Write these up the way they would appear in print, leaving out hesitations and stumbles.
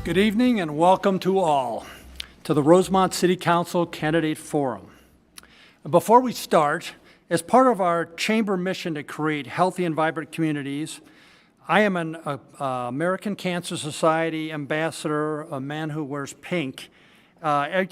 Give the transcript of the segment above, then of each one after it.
Good evening and welcome to all to the Rosemount City Council Candidate Forum. Before we start, as part of our chamber mission to create healthy and vibrant communities, I am an American Cancer Society ambassador, a man who wears pink,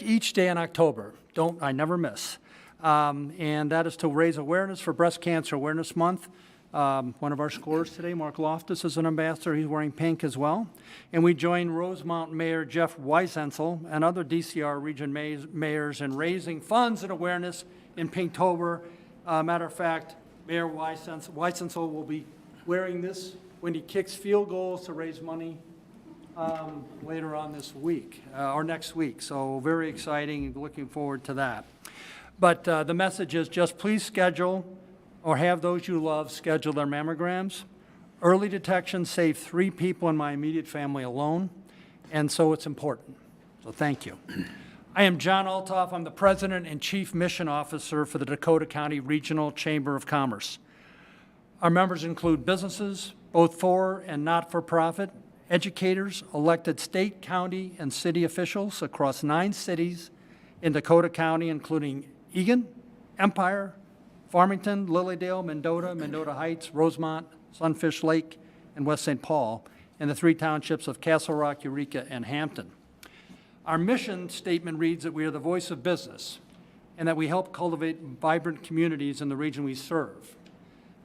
each day in October. I never miss. And that is to raise awareness for Breast Cancer Awareness Month. One of our scores today, Mark Loftus, is an ambassador. He's wearing pink as well. And we join Rosemount Mayor Jeff Weisensel and other DCR region mayors in raising funds and awareness in Pinktober. Matter of fact, Mayor Weisensel will be wearing this when he kicks field goals to raise money later on this week, or next week. So very exciting and looking forward to that. But the message is just please schedule or have those you love schedule their mammograms. Early detection saved 3 people in my immediate family alone, and so it's important. So thank you. I am John Altoff. I'm the President and Chief Mission Officer for the Dakota County Regional Chamber of Commerce. Our members include businesses, both for and not for profit, educators, elected state, county, and city officials across 9 cities in Dakota County, including Eagan, Empire, Farmington, Lilydale, Mendota Heights, Rosemount, Sunfish Lake, and West St. Paul, and the 3 townships of Castle Rock, Eureka, and Hampton. Our mission statement reads that we are the voice of business and that we help cultivate vibrant communities in the region we serve.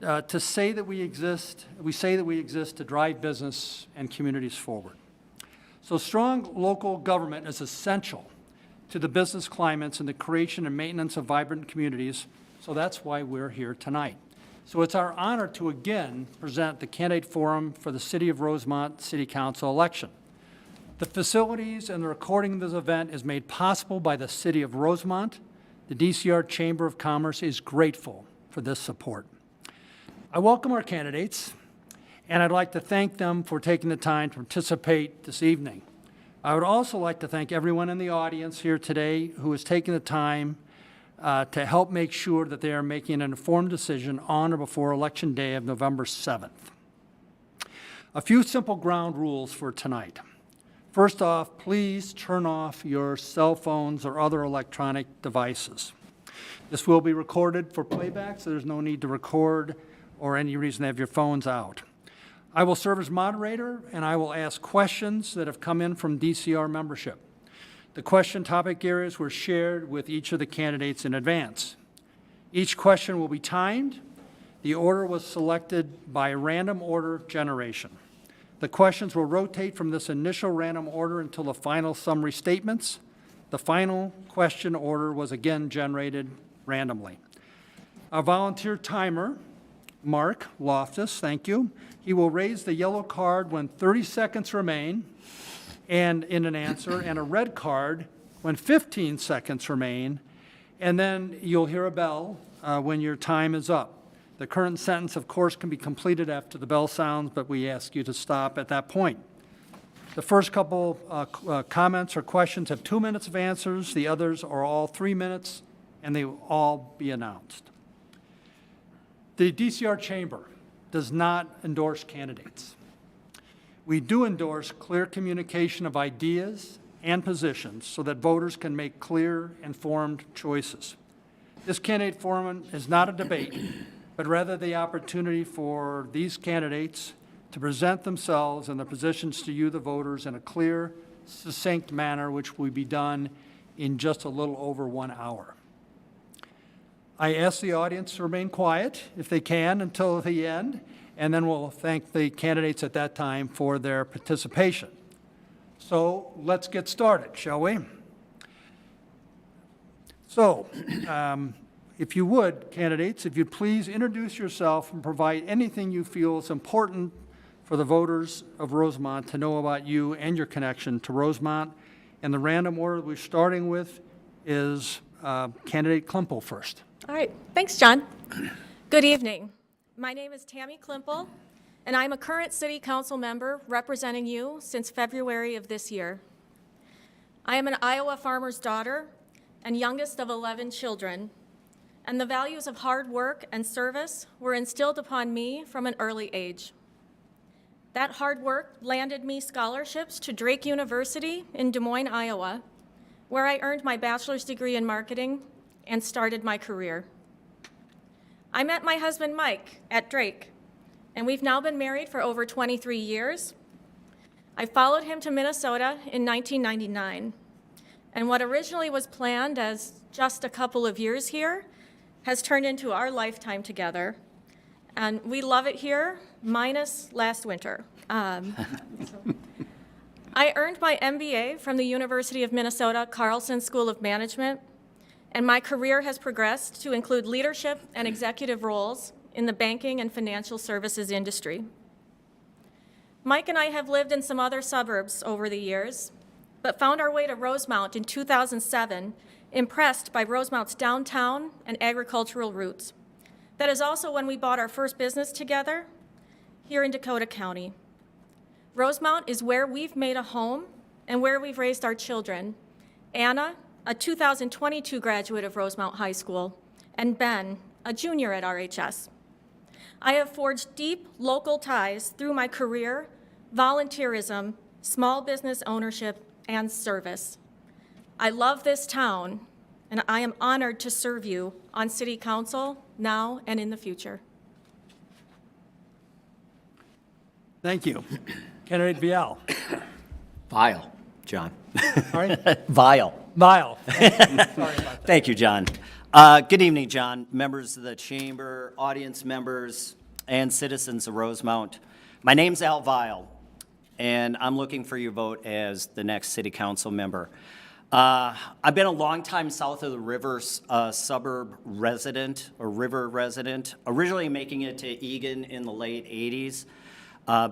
We say that we exist to drive business and communities forward. So strong local government is essential to the business climates and the creation and maintenance of vibrant communities. So that's why we're here tonight. So it's our honor to again present the candidate forum for the City of Rosemount City Council election. The facilities and the recording of this event is made possible by the City of Rosemount. The DCR Chamber of Commerce is grateful for this support. I welcome our candidates, and I'd like to thank them for taking the time to participate this evening. I would also like to thank everyone in the audience here today who has taken the time to help make sure that they are making an informed decision on or before Election Day of November 7th. A few simple ground rules for tonight. First off, please turn off your cell phones or other electronic devices. This will be recorded for playback, so there's no need to record or any reason to have your phones out. I will serve as moderator, and I will ask questions that have come in from DCR membership. The question topic areas were shared with each of the candidates in advance. Each question will be timed. The order was selected by random order generation. The questions will rotate from this initial random order until the final summary statements. The final question order was again generated randomly. Our volunteer timer, Mark Loftus, thank you. He will raise the yellow card when 30 seconds remain and in an answer, and a red card when 15 seconds remain, and then you'll hear a bell when your time is up. The current sentence, of course, can be completed after the bell sounds, but we ask you to stop at that point. The first couple comments or questions have 2 minutes of answers. The others are all 3 minutes, and they will all be announced. The DCR Chamber does not endorse candidates. We do endorse clear communication of ideas and positions so that voters can make clear, informed choices. This candidate forum is not a debate, but rather the opportunity for these candidates to present themselves and their positions to you, the voters, in a clear, succinct manner, which will be done in just a little over 1 hour. I ask the audience to remain quiet, if they can, until the end, and then we'll thank the candidates at that time for their participation. So let's get started, shall we? So, if you would, candidates, if you'd please introduce yourself and provide anything you feel is important for the voters of Rosemount to know about you and your connection to Rosemount. And the random order we're starting with is candidate Klimpel first. All right, thanks, John. Good evening. My name is Tami Klimpel, and I'm a current City Council member representing you since February of this year. I am an Iowa farmer's daughter and youngest of 11 children, and the values of hard work and service were instilled upon me from an early age. That hard work landed me scholarships to Drake University in Des Moines, Iowa, where I earned my bachelor's degree in marketing and started my career. I met my husband, Mike, at Drake, and we've now been married for over 23 years. I followed him to Minnesota in 1999, and what originally was planned as just a couple of years here has turned into our lifetime together. And we love it here, minus last winter. I earned my MBA from the University of Minnesota Carlson School of Management, and my career has progressed to include leadership and executive roles in the banking and financial services industry. Mike and I have lived in some other suburbs over the years, but found our way to Rosemount in 2007, impressed by Rosemount's downtown and agricultural roots. That is also when we bought our first business together here in Dakota County. Rosemount is where we've made a home and where we've raised our children. Anna, a 2022 graduate of Rosemount High School, and Ben, a junior at RHS. I have forged deep local ties through my career, volunteerism, small business ownership, and service. I love this town, and I am honored to serve you on City Council now and in the future. Thank you. Candidate Viall. Viall, John. Sorry? Viall. Viall. Sorry about that. Thank you, John. Good evening, John, members of the Chamber, audience members, and citizens of Rosemount. My name's Al Viall, and I'm looking for your vote as the next City Council member. I've been a long time south of the river suburb resident, or river resident, originally making it to Egan in the late 80s,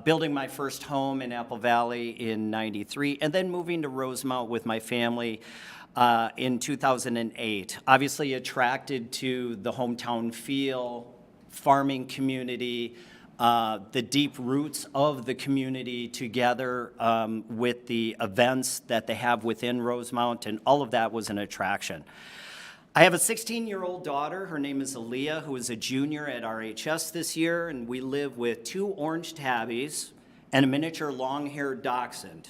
building my first home in Apple Valley in 93, and then moving to Rosemount with my family in 2008. Obviously attracted to the hometown feel, farming community, the deep roots of the community together with the events that they have within Rosemount, and all of that was an attraction. I have a 16-year-old daughter. Her name is Aaliyah, who is a junior at RHS this year, and we live with 2 orange tabbies and a miniature long-haired dachshund.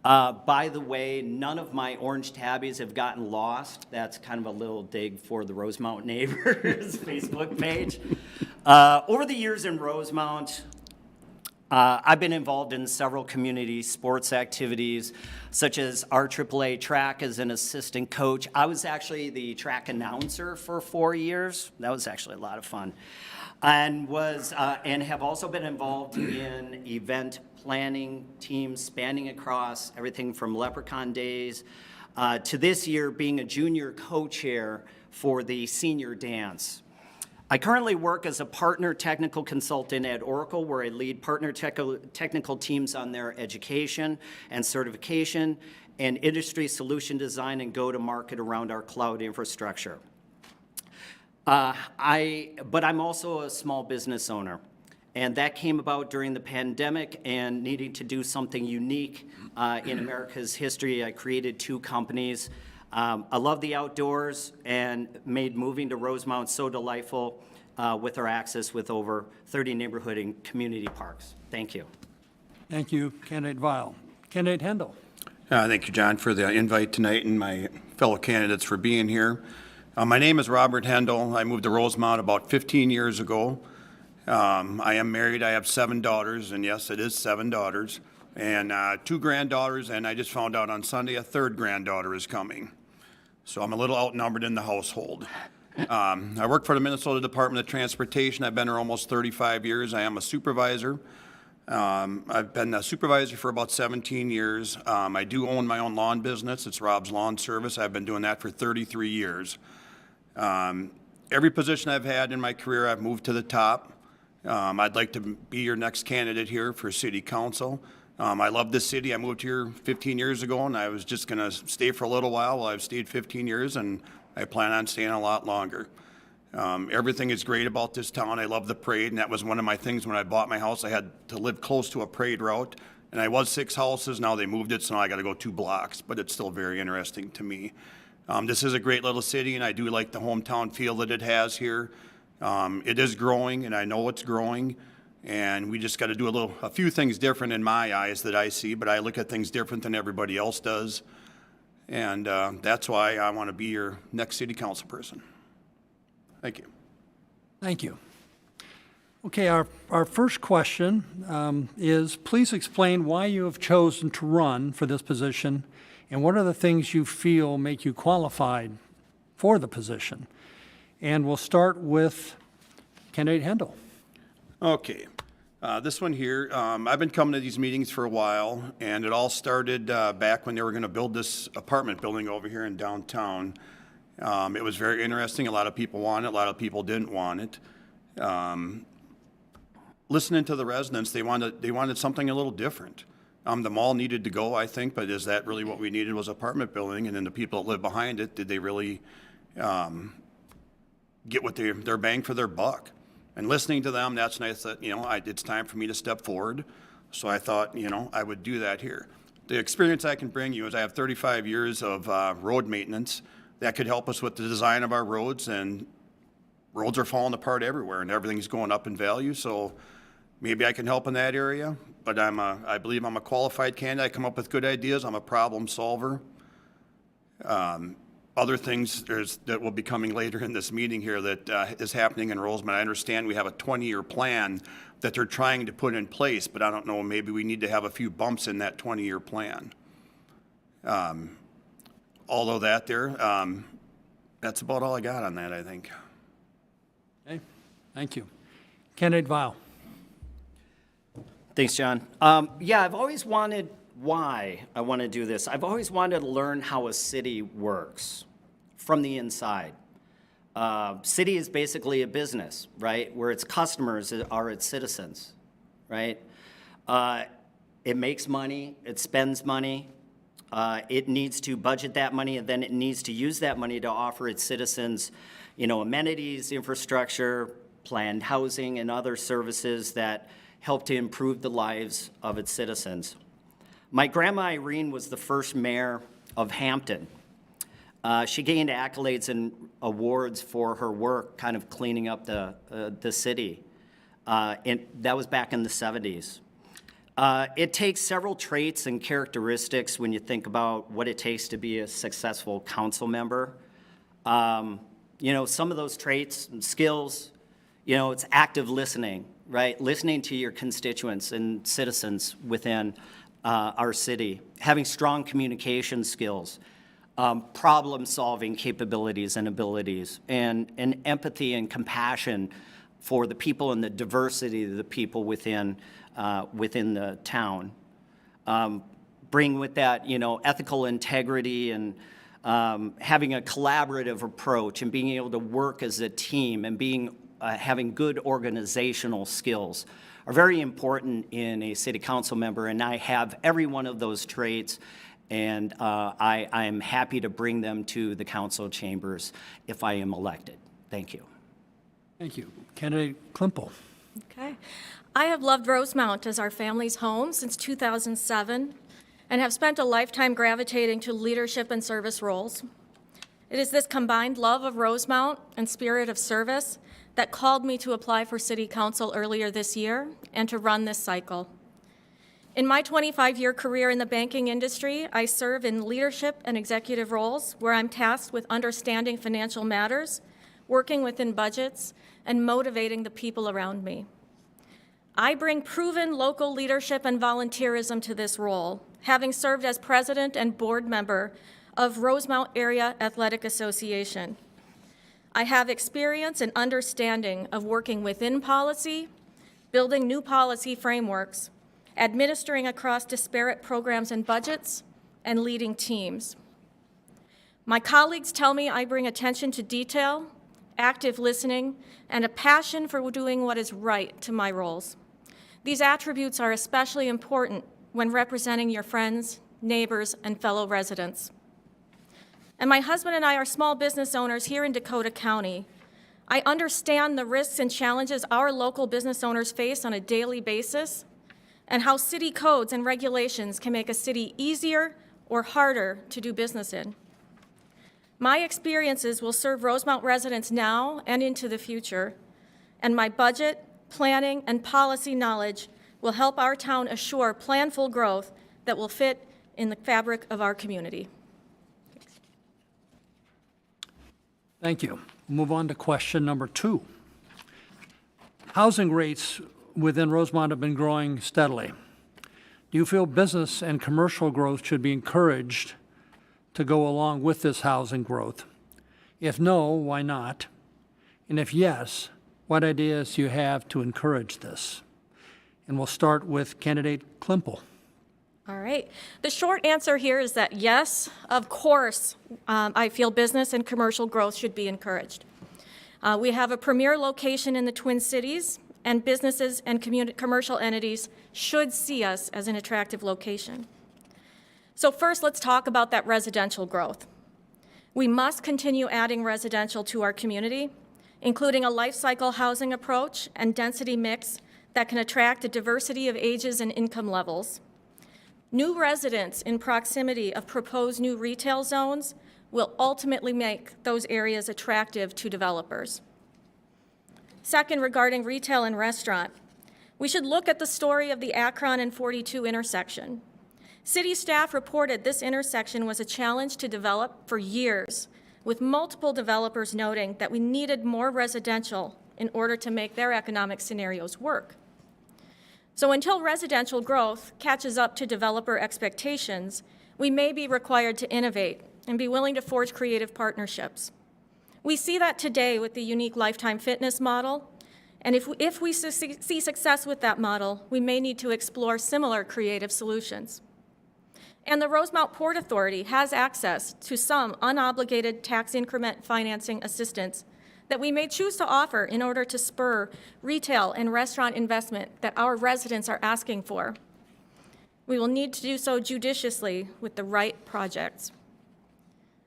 By the way, none of my orange tabbies have gotten lost. That's kind of a little dig for the Rosemount Neighbors Facebook page. Over the years in Rosemount, I've been involved in several community sports activities, such as RAAA track as an assistant coach. I was actually the track announcer for 4 years. That was actually a lot of fun. And have also been involved in event planning teams spanning across everything from Leprechaun Days to this year being a junior co-chair for the senior dance. I currently work as a partner technical consultant at Oracle, where I lead partner technical teams on their education and certification and industry solution design and go-to-market around our cloud infrastructure. But I'm also a small business owner, and that came about during the pandemic and needing to do something unique in America's history. I created 2 companies. I love the outdoors and made moving to Rosemount so delightful with our access with over 30 neighborhood and community parks. Thank you. Thank you, Candidate Viall. Candidate Hendel. Thank you, John, for the invite tonight and my fellow candidates for being here. My name is Robert Hendel. I moved to Rosemount about 15 years ago. I am married. I have 7 daughters, and yes, it is 7 daughters, and 2 granddaughters, and I just found out on Sunday a 3rd granddaughter is coming. So I'm a little outnumbered in the household. I work for the Minnesota Department of Transportation. I've been here almost 35 years. I am a supervisor. I've been a supervisor for about 17 years. I do own my own lawn business. It's Rob's Lawn Service. I've been doing that for 33 years. Every position I've had in my career, I've moved to the top. I'd like to be your next candidate here for City Council. I love this city. I moved here 15 years ago, and I was just going to stay for a little while. Well, I've stayed 15 years, and I plan on staying a lot longer. Everything is great about this town. I love the parade, and that was one of my things when I bought my house. I had to live close to a parade route, and I was 6 houses. Now they moved it, so now I got to go 2 blocks, but it's still very interesting to me. This is a great little city, and I do like the hometown feel that it has here. It is growing, and I know it's growing, And we just got to do a few things different in my eyes that I see, but I look at things different than everybody else does. And that's why I want to be your next city council person. Thank you. Thank you. Okay, our first question is, please explain why you have chosen to run for this position, and what are the things you feel make you qualified for the position? And we'll start with candidate Hendel. Okay. This one here, I've been coming to these meetings for a while, and it all started back when they were going to build this apartment building over here in downtown. It was very interesting. A lot of people wanted it, a lot of people didn't want it. Listening to the residents, they wanted something a little different. The mall needed to go, I think, but is that really what we needed, was apartment building? And then the people that live behind it, did they really get what their bang for their buck? And listening to them, that's nice that, it's time for me to step forward. So I thought, I would do that here. The experience I can bring you is I have 35 years of road maintenance that could help us with the design of our roads, and roads are falling apart everywhere and everything's going up in value. So maybe I can help in that area, but I believe I'm a qualified candidate. I come up with good ideas. I'm a problem solver. Other things that will be coming later in this meeting here that is happening in Rosemount. I understand we have a 20-year plan that they're trying to put in place, but I don't know, maybe we need to have a few bumps in that 20-year plan. Although that's about all I got on that, I think. Okay, thank you. Candidate Viall. Thanks, John. Yeah, I've always wanted, why I want to do this. I've always wanted to learn how a city works from the inside. City is basically a business, right? Where its customers are its citizens, right? It makes money, it spends money, it needs to budget that money, and then it needs to use that money to offer its citizens, amenities, infrastructure, planned housing, and other services that help to improve the lives of its citizens. My grandma Irene was the first mayor of Hampton. She gained accolades and awards for her work kind of cleaning up the city. And that was back in the 70s. It takes several traits and characteristics when you think about what it takes to be a successful council member. Some of those traits and skills, it's active listening, right? Listening to your constituents and citizens within our city, having strong communication skills, problem-solving capabilities and abilities, and empathy and compassion for the people and the diversity of the people within the town. Bring with that, ethical integrity and having a collaborative approach and being able to work as a team and having good organizational skills are very important in a city council member, and I have every one of those traits, and I am happy to bring them to the council chambers if I am elected. Thank you. Thank you. Candidate Klimpel. Okay. I have loved Rosemount as our family's home since 2007 and have spent a lifetime gravitating to leadership and service roles. It is this combined love of Rosemount and spirit of service that called me to apply for City Council earlier this year and to run this cycle. In my 25-year career in the banking industry, I serve in leadership and executive roles where I'm tasked with understanding financial matters, working within budgets, and motivating the people around me. I bring proven local leadership and volunteerism to this role, having served as president and board member of Rosemount Area Athletic Association. I have experience and understanding of working within policy, building new policy frameworks, administering across disparate programs and budgets, and leading teams. My colleagues tell me I bring attention to detail, active listening, and a passion for doing what is right to my roles. These attributes are especially important when representing your friends, neighbors, and fellow residents. And my husband and I are small business owners here in Dakota County. I understand the risks and challenges our local business owners face on a daily basis and how city codes and regulations can make a city easier or harder to do business in. My experiences will serve Rosemount residents now and into the future, and my budget, planning, and policy knowledge will help our town assure planful growth that will fit in the fabric of our community. Thank you. Move on to question number 2. Housing rates within Rosemount have been growing steadily. Do you feel business and commercial growth should be encouraged to go along with this housing growth? If no, why not? And if yes, what ideas do you have to encourage this? And we'll start with candidate Klimpel. All right. The short answer here is that yes, of course, I feel business and commercial growth should be encouraged. We have a premier location in the Twin Cities, and businesses and commercial entities should see us as an attractive location. So first, let's talk about that residential growth. We must continue adding residential to our community, including a life cycle housing approach and density mix that can attract a diversity of ages and income levels. New residents in proximity of proposed new retail zones will ultimately make those areas attractive to developers. Second, regarding retail and restaurant, we should look at the story of the Akron and 42 intersection. City staff reported this intersection was a challenge to develop for years, with multiple developers noting that we needed more residential in order to make their economic scenarios work. So until residential growth catches up to developer expectations, we may be required to innovate and be willing to forge creative partnerships. We see that today with the unique Lifetime Fitness model, and if we see success with that model, we may need to explore similar creative solutions. And the Rosemount Port Authority has access to some unobligated tax increment financing assistance that we may choose to offer in order to spur retail and restaurant investment that our residents are asking for. We will need to do so judiciously with the right projects.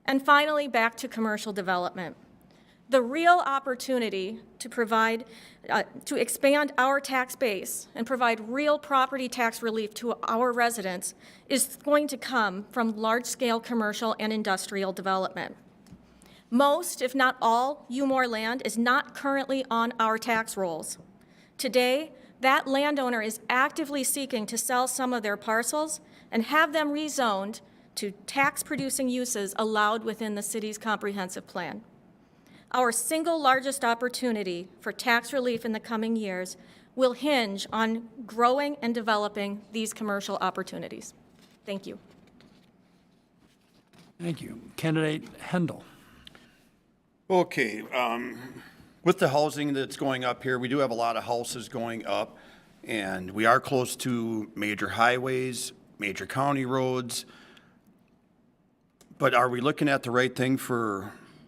And finally, back to commercial development. The real opportunity to expand our tax base and provide real property tax relief to our residents is going to come from large-scale commercial and industrial development. Most, if not all, UMOR land is not currently on our tax rolls. Today, that landowner is actively seeking to sell some of their parcels and have them rezoned to tax-producing uses allowed within the city's comprehensive plan. Our single largest opportunity for tax relief in the coming years will hinge on growing and developing these commercial opportunities. Thank you. Thank you. Candidate Hendel. Okay, with the housing that's going up here, we do have a lot of houses going up, and we are close to major highways, major county roads. But are we looking at the right thing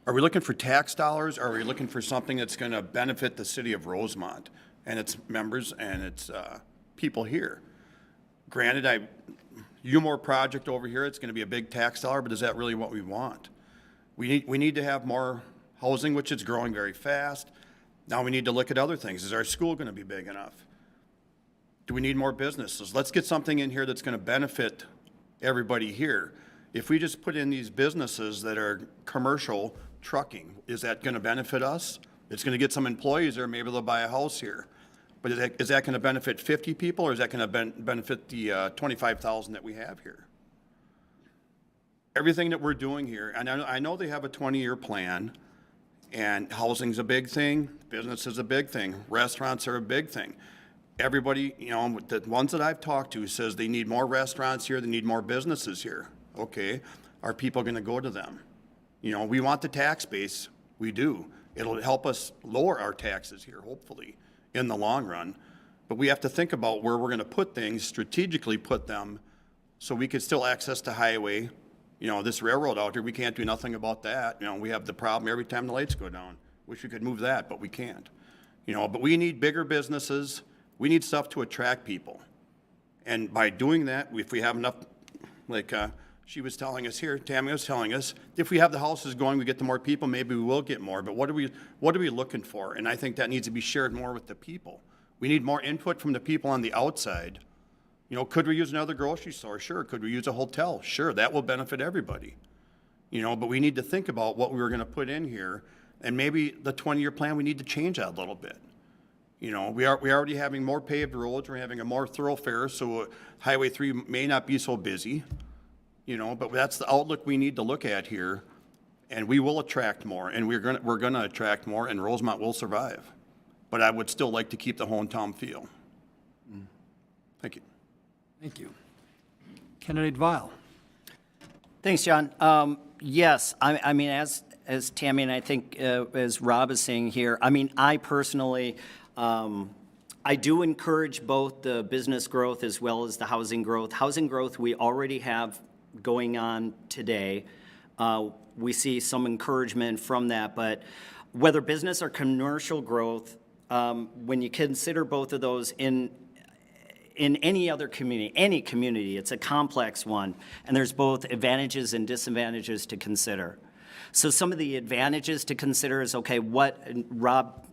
are we looking for tax dollars, or are we looking for something that's gonna benefit the city of Rosemount and its members and its people here? Granted, UMOR project over here, it's gonna be a big tax dollar, but is that really what we want? We need to have more housing, which is growing very fast. Now we need to look at other things. Is our school gonna be big enough? Do we need more businesses? Let's get something in here that's gonna benefit everybody here. If we just put in these businesses that are commercial trucking, is that gonna benefit us? It's gonna get some employees there, maybe they'll buy a house here. But is that gonna benefit 50 people, or is that gonna benefit the 25,000 that we have here? Everything that we're doing here, and I know they have a 20-year plan, and housing's a big thing, business is a big thing, restaurants are a big thing. Everybody, the ones that I've talked to says they need more restaurants here, they need more businesses here. Okay, are people gonna go to them? We want the tax base, we do. It'll help us lower our taxes here, hopefully, in the long run. But we have to think about where we're gonna put things, strategically put them, so we could still access the highway. This railroad out here, we can't do nothing about that. We have the problem every time the lights go down. Wish we could move that, but we can't. But we need bigger businesses. We need stuff to attract people. And by doing that, if we have enough, like she was telling us here, Tammy was telling us, if we have the houses going, we get the more people, maybe we will get more. But what are we looking for? And I think that needs to be shared more with the people. We need more input from the people on the outside. Could we use another grocery store? Sure. Could we use a hotel? Sure. That will benefit everybody. But we need to think about what we were going to put in here, and maybe the 20-year plan, we need to change that a little bit. You know, we are already having more paved roads, we're having a more thoroughfare, so Highway 3 may not be so busy, you know, but that's the outlook we need to look at here, and we will attract more, and we're gonna attract more, and Rosemount will survive. But I would still like to keep the hometown feel. Thank you. Thank you. Candidate Viall. Thanks, John. Yes, I mean, as Tammy and I think as Rob is saying here, I mean, I personally, I do encourage both the business growth as well as the housing growth. Housing growth we already have going on today. We see some encouragement from that, but whether business or commercial growth, when you consider both of those in any other community, it's a complex one, and there's both advantages and disadvantages to consider. So some of the advantages to consider is, okay, and Rob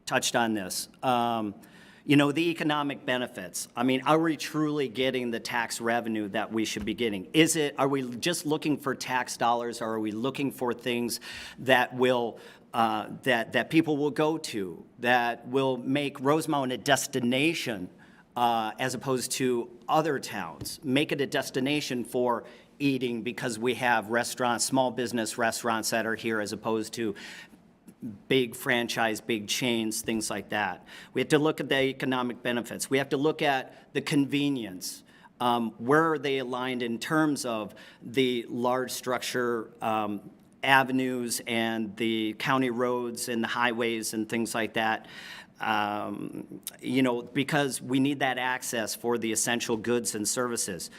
touched on this, you know, the economic benefits. I mean, are we truly getting the tax revenue that we should be getting? Are we just looking for tax dollars, or are we looking for things that will that people will go to, that will make Rosemount a destination as opposed to other towns, make it a destination for eating because we have restaurants, small business restaurants that are here as opposed to big franchise, big chains, things like that. We have to look at the economic benefits. We have to look at the convenience. Where are they aligned in terms of the large structure avenues and the county roads and the highways and things like that? You know, because we need that access for the essential goods and services.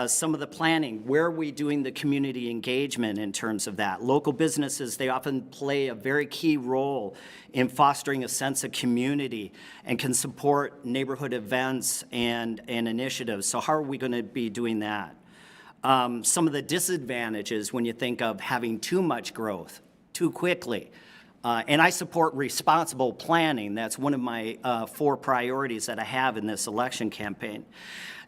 Some of the planning, where are we doing the community engagement in terms of that? Local businesses, they often play a very key role in fostering a sense of community and can support neighborhood events and initiatives. So how are we going to be doing that? Some of the disadvantages when you think of having too much growth too quickly. And I support responsible planning. That's one of my 4 priorities that I have in this election campaign.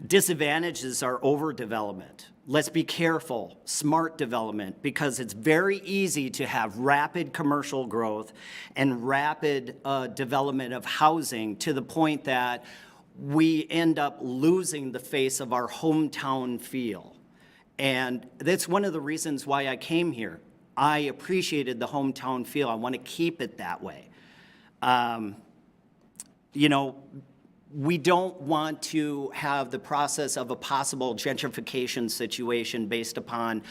Disadvantages are overdevelopment. Let's be careful, smart development, because it's very easy to have rapid commercial growth and rapid development of housing to the point that we end up losing the face of our hometown feel. And that's one of the reasons why I came here. I appreciated the hometown feel. I want to keep it that way. You know, we don't want to have the process of a possible gentrification situation based upon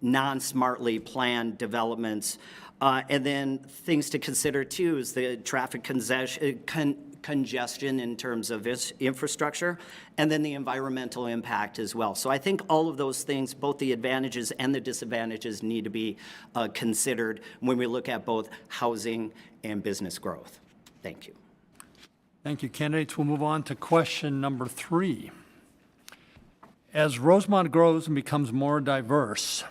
non-smartly planned developments. And then things to consider too is the traffic congestion in terms of its infrastructure, and then the environmental impact as well. So I think all of those things, both the advantages and the disadvantages, need to be considered when we look at both housing and business growth. Thank you. Thank you, candidates. We'll move on to question number 3. As Rosemount grows and becomes more diverse,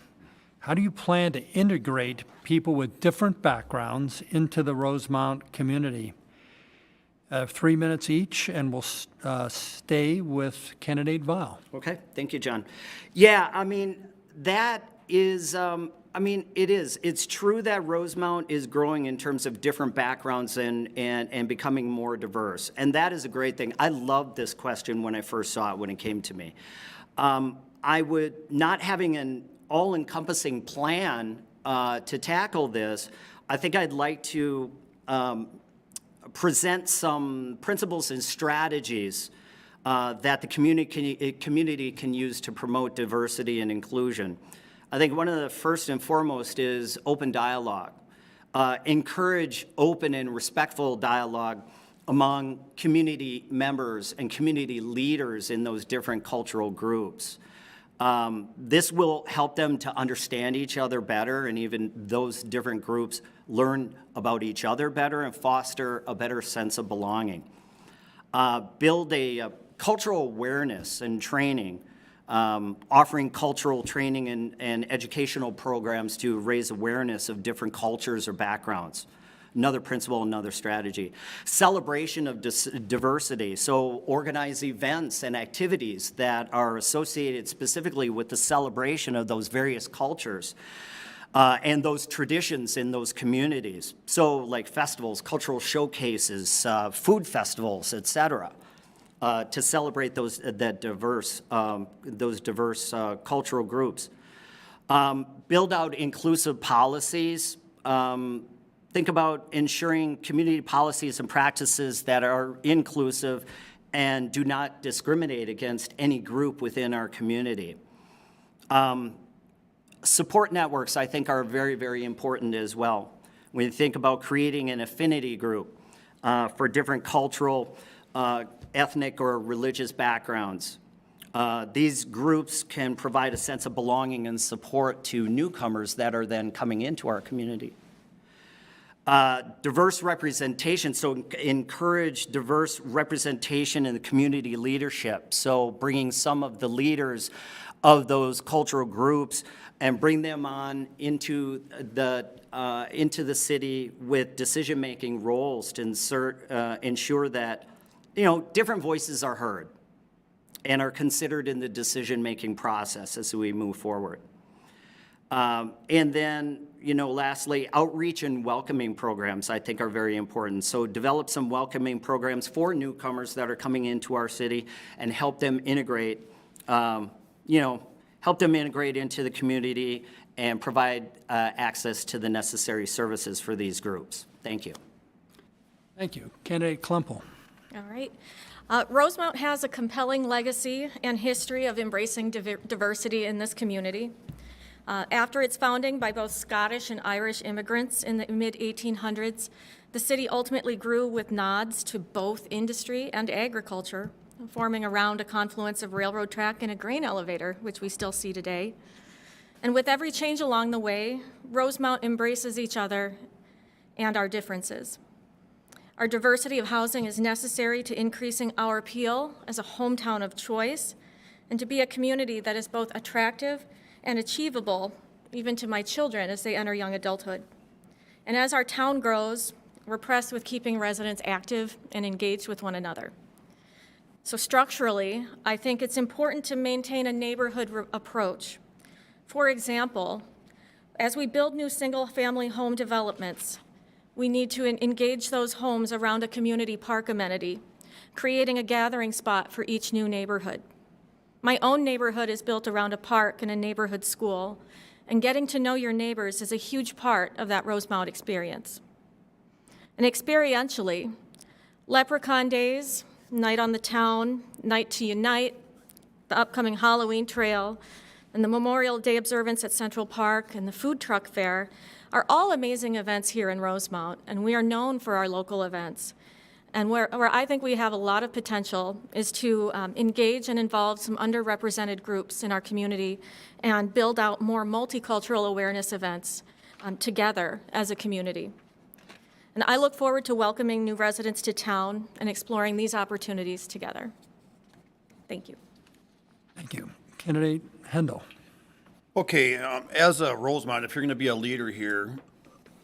how do you plan to integrate people with different backgrounds into the Rosemount community? 3 minutes each, and we'll stay with candidate Viall. Okay, thank you, John. Yeah, I mean, that is, it is. It's true that Rosemount is growing in terms of different backgrounds and becoming more diverse, and that is a great thing. I loved this question when I first saw it when it came to me. I would, not having an all-encompassing plan to tackle this, I think I'd like to present some principles and strategies that the community can use to promote diversity and inclusion. I think one of the first and foremost is open dialogue. Encourage open and respectful dialogue among community members and community leaders in those different cultural groups. This will help them to understand each other better, and even those different groups learn about each other better and foster a better sense of belonging. Build a cultural awareness and training, offering cultural training and educational programs to raise awareness of different cultures or backgrounds. Another principle, another strategy. Celebration of diversity, so organize events and activities that are associated specifically with the celebration of those various cultures. and those traditions in those communities. So like festivals, cultural showcases, food festivals, et cetera, to celebrate those diverse cultural groups. Build out inclusive policies. Think about ensuring community policies and practices that are inclusive and do not discriminate against any group within our community. Support networks, I think, are very, very important as well. When you think about creating an affinity group for different cultural, ethnic, or religious backgrounds. These groups can provide a sense of belonging and support to newcomers that are then coming into our community. Diverse representation, so encourage diverse representation in the community leadership. So bringing some of the leaders of those cultural groups and bring them on into the city with decision-making roles to ensure that, different voices are heard and are considered in the decision-making process as we move forward. And then, lastly, outreach and welcoming programs I think are very important. So develop some welcoming programs for newcomers that are coming into our city and help them integrate, into the community and provide access to the necessary services for these groups. Thank you. Thank you. Candidate Klimpel. All right. Rosemount has a compelling legacy and history of embracing diversity in this community. After its founding by both Scottish and Irish immigrants in the mid-1800s, the city ultimately grew with nods to both industry and agriculture, forming around a confluence of railroad track and a grain elevator, which we still see today. And with every change along the way, Rosemount embraces each other and our differences. Our diversity of housing is necessary to increasing our appeal as a hometown of choice and to be a community that is both attractive and achievable, even to my children as they enter young adulthood. And as our town grows, we're pressed with keeping residents active and engaged with one another. So structurally, I think it's important to maintain a neighborhood approach. For example, as we build new single-family home developments, we need to engage those homes around a community park amenity, creating a gathering spot for each new neighborhood. My own neighborhood is built around a park and a neighborhood school, and getting to know your neighbors is a huge part of that Rosemount experience. And experientially, Leprechaun Days, Night on the Town, Night to Unite, the upcoming Halloween Trail, and the Memorial Day observance at Central Park and the Food Truck Fair are all amazing events here in Rosemount, and we are known for our local events. And where I think we have a lot of potential is to engage and involve some underrepresented groups in our community and build out more multicultural awareness events together as a community. And I look forward to welcoming new residents to town and exploring these opportunities together. Thank you. Thank you. Candidate Hendel. Okay, as a Rosemount, if you're going to be a leader here,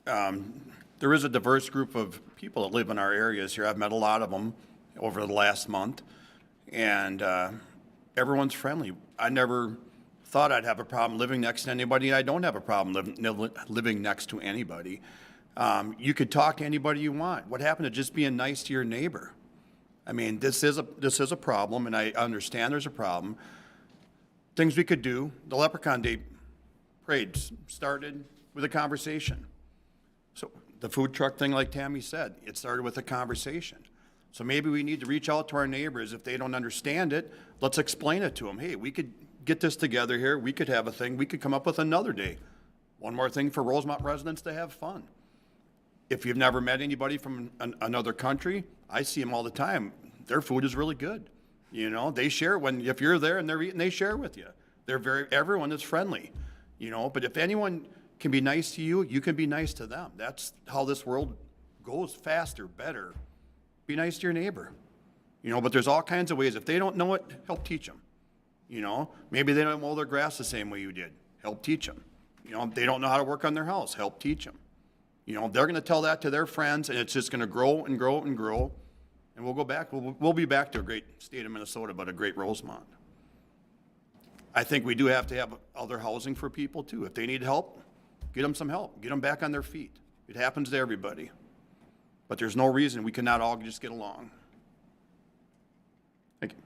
there is a diverse group of people that live in our areas here. I've met a lot of them over the last month, and everyone's friendly. I never thought I'd have a problem living next to anybody, and I don't have a problem living next to anybody. You could talk to anybody you want. What happened to just being nice to your neighbor? I mean, this is a problem, and I understand there's a problem. Things we could do. The Leprechaun Day parade started with a conversation. So the food truck thing, like Tammy said, it started with a conversation. So maybe we need to reach out to our neighbors. If they don't understand it, let's explain it to them. Hey, we could get this together here. We could have a thing. We could come up with another day. One more thing for Rosemount residents to have fun. If you've never met anybody from another country, I see them all the time. Their food is really good. They share if you're there and they're eating, they share with you. Everyone is friendly, but if anyone can be nice to you, you can be nice to them. That's how this world goes faster, better. Be nice to your neighbor, but there's all kinds of ways. If they don't know it, help teach them. Maybe they don't mow their grass the same way you did. Help teach them. They don't know how to work on their house. Help teach them. They're going to tell that to their friends, and it's just going to grow and grow and grow. And we'll go back. We'll be back to a great state of Minnesota, but a great Rosemount. I think we do have to have other housing for people too. If they need help, Get them some help. Get them back on their feet. It happens to everybody. But there's no reason we cannot all just get along. Thank you.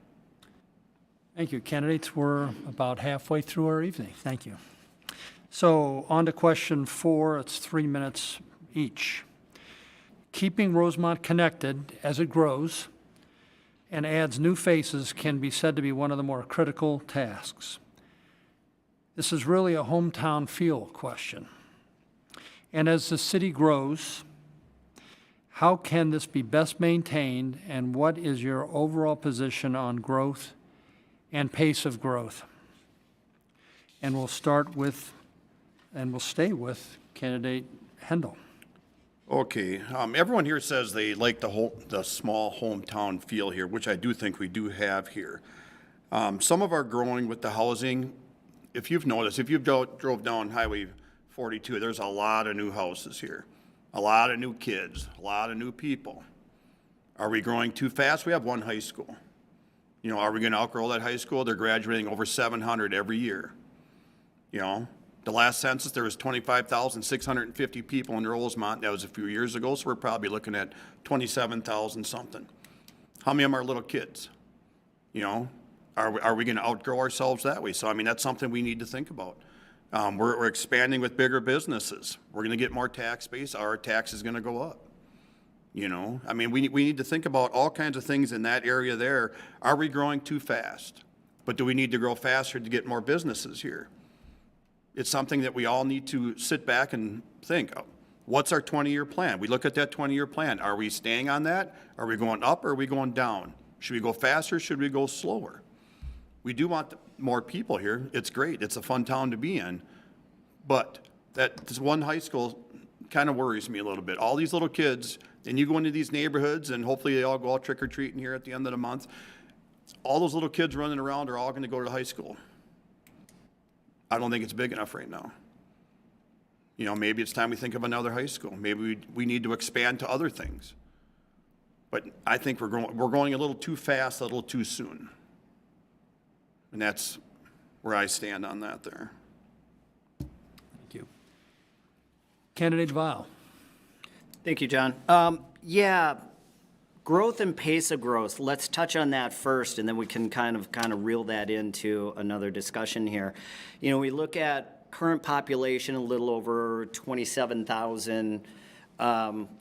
Thank you. Candidates, we're about halfway through our evening. Thank you. So on to question 4. It's 3 minutes each. Keeping Rosemount connected as it grows and adds new faces can be said to be one of the more critical tasks. This is really a hometown feel question. And as the city grows, how can this be best maintained, and what is your overall position on growth and pace of growth? And we'll start with, and we'll stay with candidate Hendel. Okay, everyone here says they like the small hometown feel here, which I do think we do have here. Some of our growing with the housing, if you've noticed, if you've drove down Highway 42, there's a lot of new houses here, a lot of new kids, a lot of new people. Are we growing too fast? We have one high school. You know, are we going to outgrow that high school? They're graduating over 700 every year. You know, the last census, there was 25,650 people in Rosemount. That was a few years ago, so we're probably looking at 27,000 something. How many of them are little kids? You know, are we going to outgrow ourselves that way? So, I mean, that's something we need to think about. We're expanding with bigger businesses. We're going to get more tax base. Our tax is going to go up. You know, I mean, we need to think about all kinds of things in that area there. Are we growing too fast? But do we need to grow faster to get more businesses here? It's something that we all need to sit back and think of. What's our 20-year plan? We look at that 20-year plan. Are we staying on that? Are we going up or are we going down? Should we go faster? Should we go slower? We do want more people here. It's great. It's a fun town to be in. But this one high school kind of worries me a little bit. All these little kids, and you go into these neighborhoods, and hopefully they all go out trick-or-treating here at the end of the month. All those little kids running around are all going to go to high school. I don't think it's big enough right now. You know, maybe it's time we think of another high school. Maybe we need to expand to other things. But I think we're going a little too fast, a little too soon. And that's where I stand on that there. Thank you. Candidate Viall. Thank you, John. Yeah, growth and pace of growth. Let's touch on that first, and then we can kind of reel that into another discussion here. You know, we look at current population, a little over 27,000,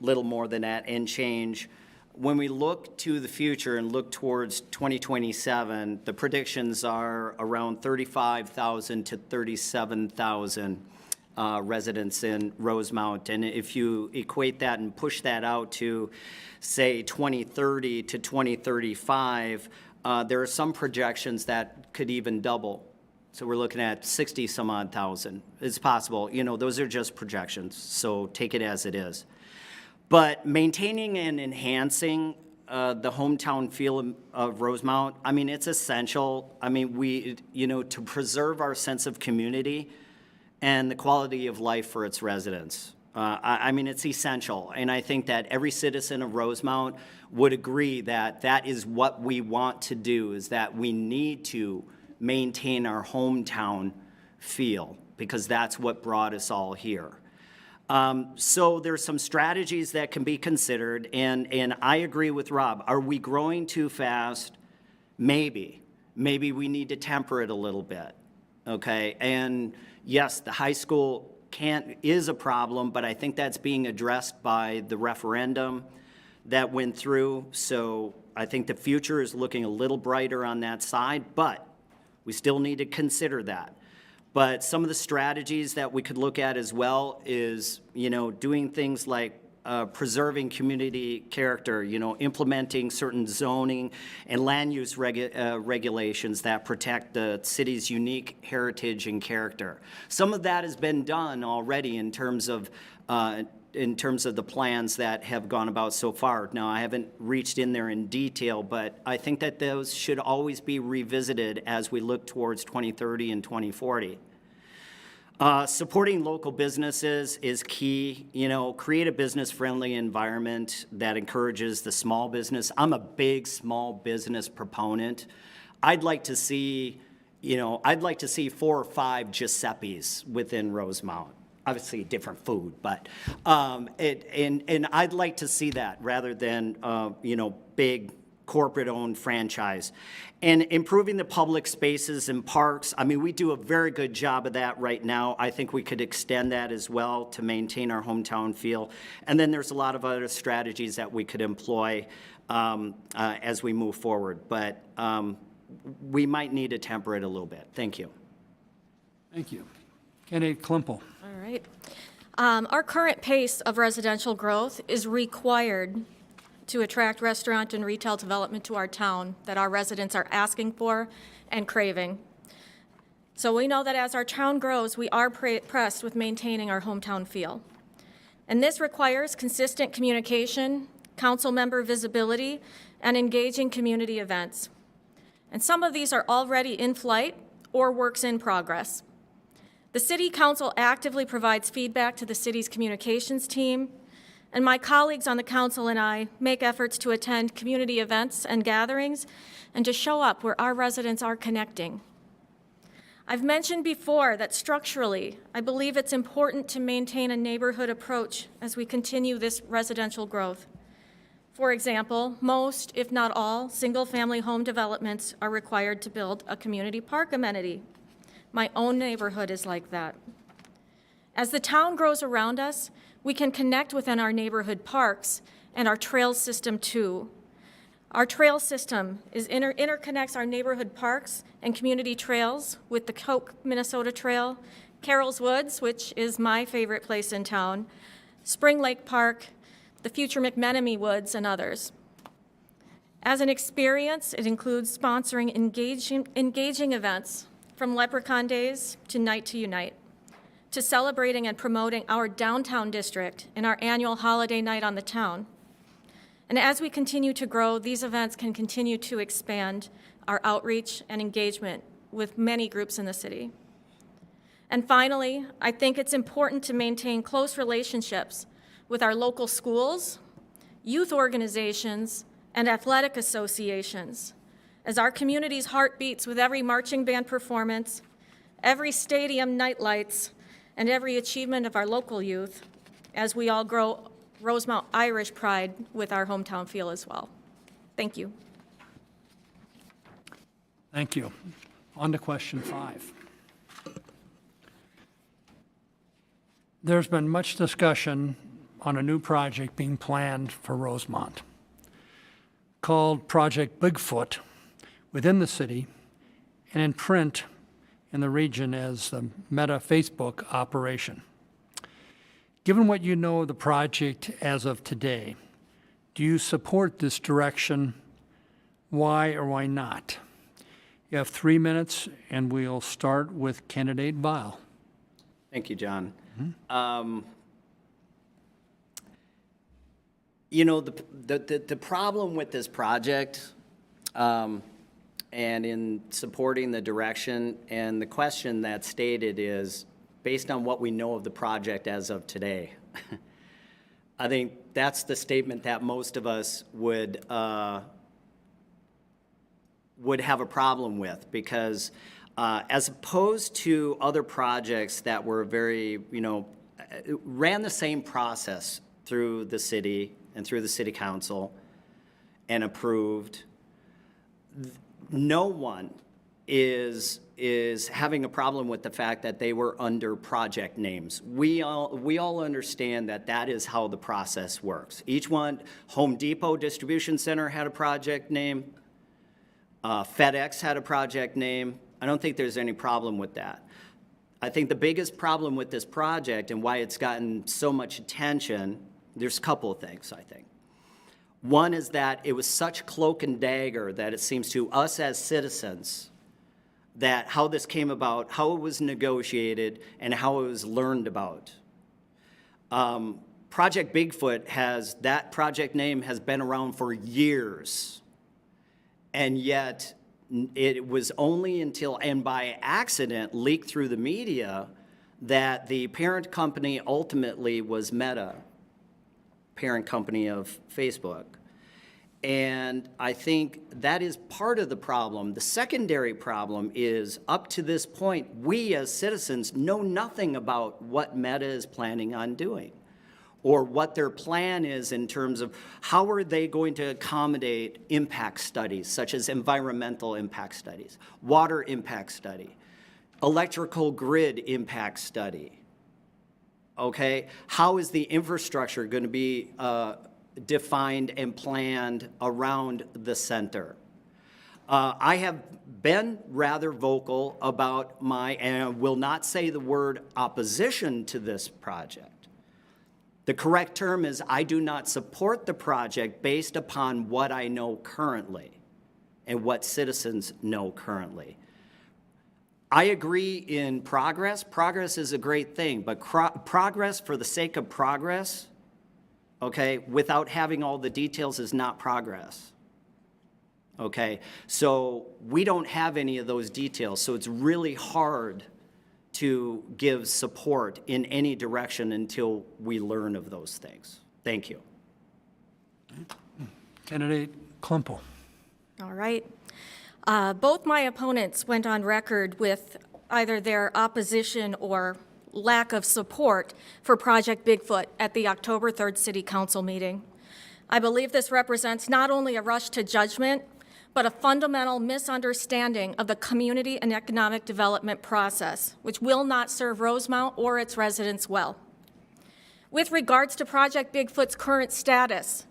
little more than that, and change. When we look to the future and look towards 2027, the predictions are around 35,000 to 37,000 residents in Rosemount. And if you equate that and push that out to, say, 2030 to 2035, there are some projections that could even double. So we're looking at 60 some odd thousand. It's possible. You know, those are just projections, so take it as it is. But maintaining and enhancing the hometown feel of Rosemount, I mean, it's essential. I mean, to preserve our sense of community and the quality of life for its residents. I mean, it's essential. And I think that every citizen of Rosemount would agree that that is what we want to do, is that we need to maintain our hometown feel, because that's what brought us all here. So there's some strategies that can be considered, and I agree with Rob. Are we growing too fast? Maybe. Maybe we need to temper it a little bit, okay? And yes, the high school is a problem, but I think that's being addressed by the referendum that went through. So I think the future is looking a little brighter on that side, but we still need to consider that. But some of the strategies that we could look at as well is, doing things like preserving community character, implementing certain zoning and land use regulations that protect the city's unique heritage and character. Some of that has been done already in terms of the plans that have gone about so far. Now, I haven't reached in there in detail, but I think that those should always be revisited as we look towards 2030 and 2040. Supporting local businesses is key. Create a business-friendly environment that encourages the small business. I'm a big small business proponent. I'd like to see 4 or 5 Giuseppes within Rosemount. obviously different food, but and I'd like to see that rather than big corporate-owned franchise. And improving the public spaces and parks, I mean, we do a very good job of that right now. I think we could extend that as well to maintain our hometown feel. And then there's a lot of other strategies that we could employ as we move forward. But we might need to temper it a little bit. Thank you. Thank you. Candidate Klimpel. All right. Our current pace of residential growth is required to attract restaurant and retail development to our town that our residents are asking for and craving. So we know that as our town grows, we are pressed with maintaining our hometown feel. And this requires consistent communication, council member visibility, and engaging community events. And some of these are already in flight or works in progress. The City Council actively provides feedback to the city's communications team, and my colleagues on the council and I make efforts to attend community events and gatherings and to show up where our residents are connecting. I've mentioned before that structurally, I believe it's important to maintain a neighborhood approach as we continue this residential growth. For example, most, if not all, single-family home developments are required to build a community park amenity. My own neighborhood is like that. As the town grows around us, we can connect within our neighborhood parks and our trail system too. Our trail system interconnects our neighborhood parks and community trails with the Koch Minnesota Trail, Carroll's Woods, which is my favorite place in town, Spring Lake Park, the future McMenemy Woods, and others. As an experience, it includes sponsoring engaging events from Leprechaun Days to Night to Unite, to celebrating and promoting our downtown district and our annual holiday night on the town. And as we continue to grow, these events can continue to expand our outreach and engagement with many groups in the city. And finally, I think it's important to maintain close relationships with our local schools, youth organizations, and athletic associations, as our community's heart beats with every marching band performance, every stadium night lights, and every achievement of our local youth, as we all grow Rosemount Irish pride with our hometown feel as well. Thank you. Thank you. On to question 5. There's been much discussion on a new project being planned for Rosemount called Project Bigfoot within the city and in print in the region as the Meta Facebook operation. Given what you know of the project as of today, do you support this direction? Why or why not? You have 3 minutes, and we'll start with candidate Viall. Thank you, John. The problem with this project and in supporting the direction and the question that's stated is based on what we know of the project as of today. I think that's the statement that most of us would have a problem with, because as opposed to other projects that were very, ran the same process through the city and through the city council and approved, no one is having a problem with the fact that they were under project names. We all understand that that is how the process works. Each one, Home Depot Distribution Center had a project name, FedEx had a project name. I don't think there's any problem with that. I think the biggest problem with this project and why it's gotten so much attention, there's a couple of things, I think. One is that it was such cloak and dagger that it seems to us as citizens that how this came about, how it was negotiated, and how it was learned about. Project Bigfoot that project name has been around for years, and yet it was only until, and by accident, leaked through the media that the parent company ultimately was Meta, parent company of Facebook. And I think that is part of the problem. The secondary problem is, up to this point, we as citizens know nothing about what Meta is planning on doing, or what their plan is in terms of how are they going to accommodate impact studies, such as environmental impact studies, water impact study, electrical grid impact study. Okay? How is the infrastructure going to be defined and planned around the center? I have been rather vocal about and I will not say the word opposition to this project. The correct term is I do not support the project based upon what I know currently and what citizens know currently. I agree in progress. Progress is a great thing, but progress for the sake of progress, okay, without having all the details is not progress. Okay, so we don't have any of those details, so it's really hard to give support in any direction until we learn of those things. Thank you. Candidate Klimpel. All right. Both my opponents went on record with either their opposition or lack of support for Project Bigfoot at the October 3rd City Council meeting. I believe this represents not only a rush to judgment, but a fundamental misunderstanding of the community and economic development process, which will not serve Rosemount or its residents well. With regards to Project Bigfoot's current status,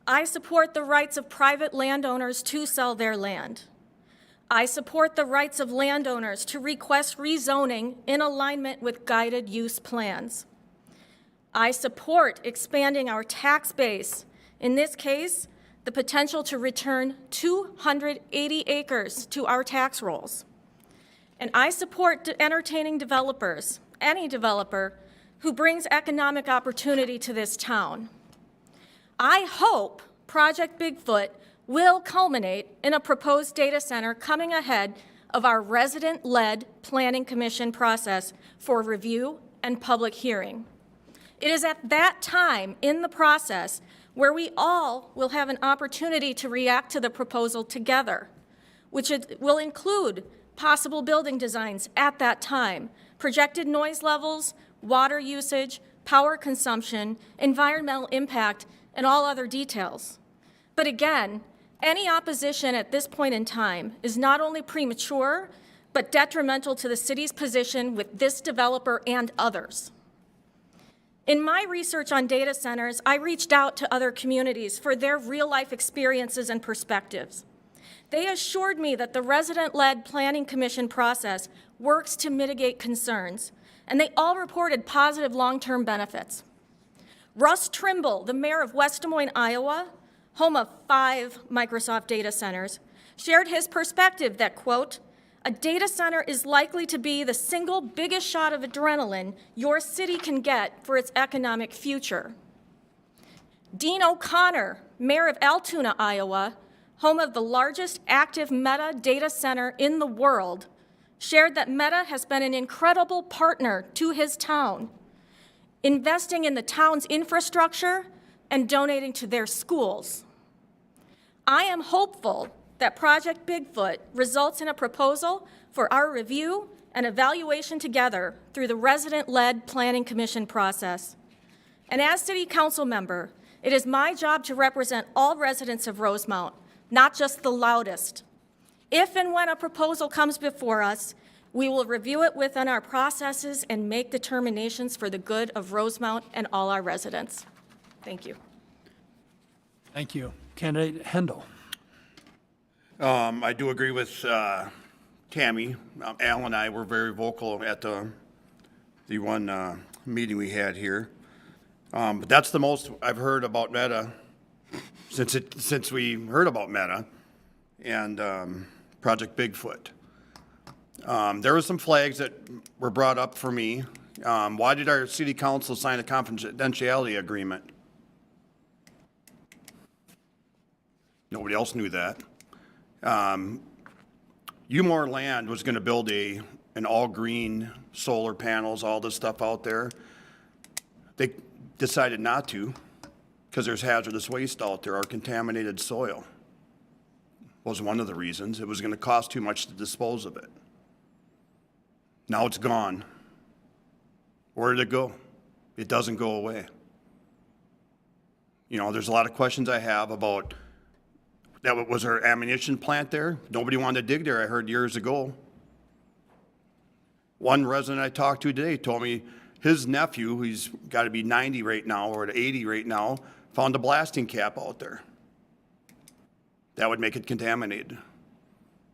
I support the rights of private landowners to sell their land. I support the rights of landowners to request rezoning in alignment with guided use plans. I support expanding our tax base, in this case, the potential to return 280 acres to our tax rolls. And I support entertaining developers, any developer, who brings economic opportunity to this town. I hope Project Bigfoot will culminate in a proposed data center coming ahead of our resident-led Planning Commission process for review and public hearing. It is at that time in the process where we all will have an opportunity to react to the proposal together, which will include possible building designs at that time, projected noise levels, water usage, power consumption, environmental impact, and all other details. But again, any opposition at this point in time is not only premature, but detrimental to the city's position with this developer and others. In my research on data centers, I reached out to other communities for their real-life experiences and perspectives. They assured me that the resident-led Planning Commission process works to mitigate concerns, and they all reported positive long-term benefits. Russ Trimble, the mayor of West Des Moines, Iowa, home of 5 Microsoft data centers, shared his perspective that, quote, "A data center is likely to be the single biggest shot of adrenaline your city can get for its economic future." Dean O'Connor, mayor of Altoona, Iowa, home of the largest active Meta data center in the world, shared that Meta has been an incredible partner to his town, investing in the town's infrastructure and donating to their schools. I am hopeful that Project Bigfoot results in a proposal for our review and evaluation together through the resident-led Planning Commission process. And as City Council member, it is my job to represent all residents of Rosemount, not just the loudest. If and when a proposal comes before us, we will review it within our processes and make determinations for the good of Rosemount and all our residents. Thank you. Thank you. Candidate Hendel. I do agree with Tammy. Al and I were very vocal at the one meeting we had here. But that's the most I've heard about Meta since we heard about Meta and Project Bigfoot. There were some flags that were brought up for me. Why did our city council sign a confidentiality agreement? Nobody else knew that. Umore Land was going to build an all-green solar panels, all this stuff out there. They decided not to. because there's hazardous waste out there or contaminated soil. Was one of the reasons. It was going to cost too much to dispose of it. Now it's gone. Where did it go? It doesn't go away. You know, there's a lot of questions I have about, that was our ammunition plant there? Nobody wanted to dig there, I heard years ago. One resident I talked to today told me his nephew, who's got to be 90 right now or 80 right now, found a blasting cap out there. That would make it contaminated.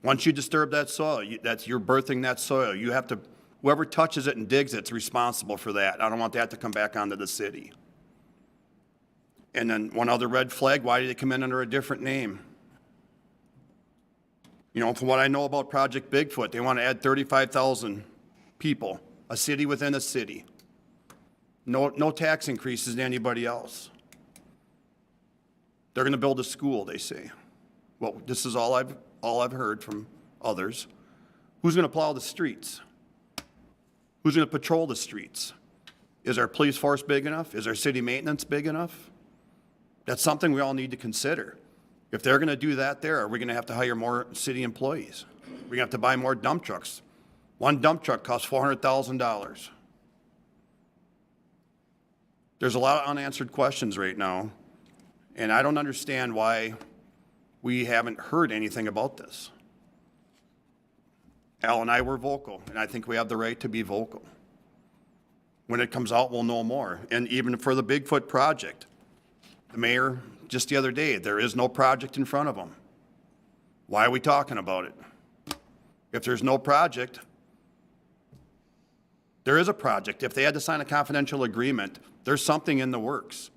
Once you disturb that soil, you're birthing that soil. You have to, whoever touches it and digs it's responsible for that. I don't want that to come back onto the city. And then one other red flag, why did it come in under a different name? You know, from what I know about Project Bigfoot, they want to add 35,000 people, a city within a city. No tax increases to anybody else. They're going to build a school, they say. Well, this is all I've heard from others. Who's going to plow the streets? Who's going to patrol the streets? Is our police force big enough? Is our city maintenance big enough? That's something we all need to consider. If they're going to do that there, are we going to have to hire more city employees? We're going to have to buy more dump trucks. One dump truck costs $400,000. There's a lot of unanswered questions right now, and I don't understand why we haven't heard anything about this. Al and I were vocal, and I think we have the right to be vocal. When it comes out, we'll know more. And even for the Bigfoot project, the mayor, just the other day, there is no project in front of them. Why are we talking about it? If there's no project, there is a project. If they had to sign a confidential agreement, there's something in the works.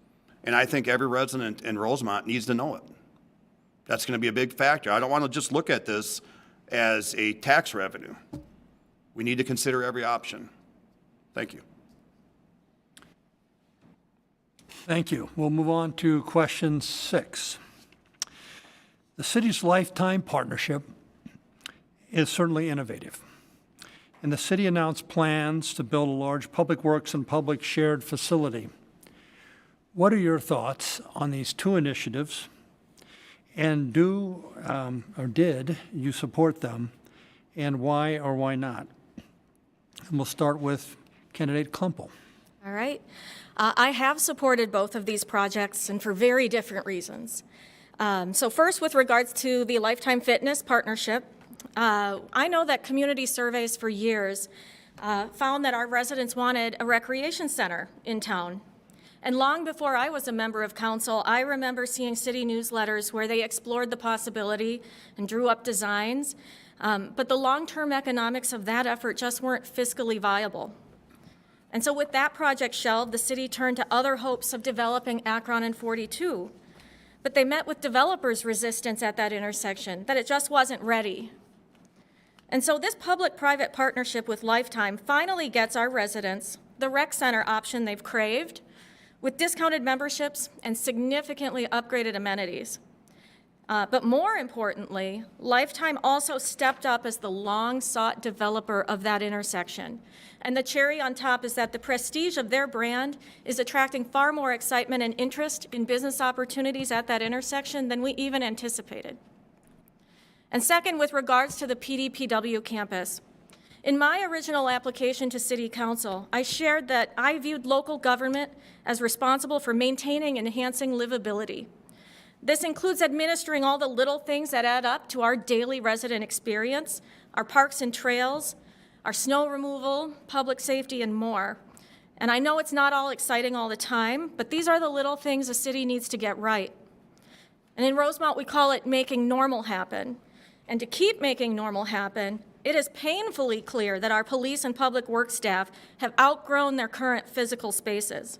And I think every resident in Rosemount needs to know it. That's going to be a big factor. I don't want to just look at this as a tax revenue. We need to consider every option. Thank you. Thank you. We'll move on to question 6. The city's lifetime partnership is certainly innovative. And the city announced plans to build a large public works and public shared facility. What are your thoughts on these two initiatives? And did you support them? And why or why not? And we'll start with candidate Klimpel. All right. I have supported both of these projects, and for very different reasons. So first, with regards to the Lifetime Fitness Partnership, I know that community surveys for years found that our residents wanted a recreation center in town. And long before I was a member of council, I remember seeing city newsletters where they explored the possibility and drew up designs, but the long-term economics of that effort just weren't fiscally viable. And so with that project shelved, the city turned to other hopes of developing Akron and 42. But they met with developers' resistance at that intersection, that it just wasn't ready. And so this public-private partnership with Lifetime finally gets our residents the rec center option they've craved, with discounted memberships and significantly upgraded amenities. But more importantly, Lifetime also stepped up as the long-sought developer of that intersection. And the cherry on top is that the prestige of their brand is attracting far more excitement and interest in business opportunities at that intersection than we even anticipated. And second, with regards to the PDPW campus, in my original application to City Council, I shared that I viewed local government as responsible for maintaining and enhancing livability. This includes administering all the little things that add up to our daily resident experience, our parks and trails, our snow removal, public safety, and more. And I know it's not all exciting all the time, but these are the little things a city needs to get right. And in Rosemount, we call it making normal happen. And to keep making normal happen, it is painfully clear that our police and public works staff have outgrown their current physical spaces.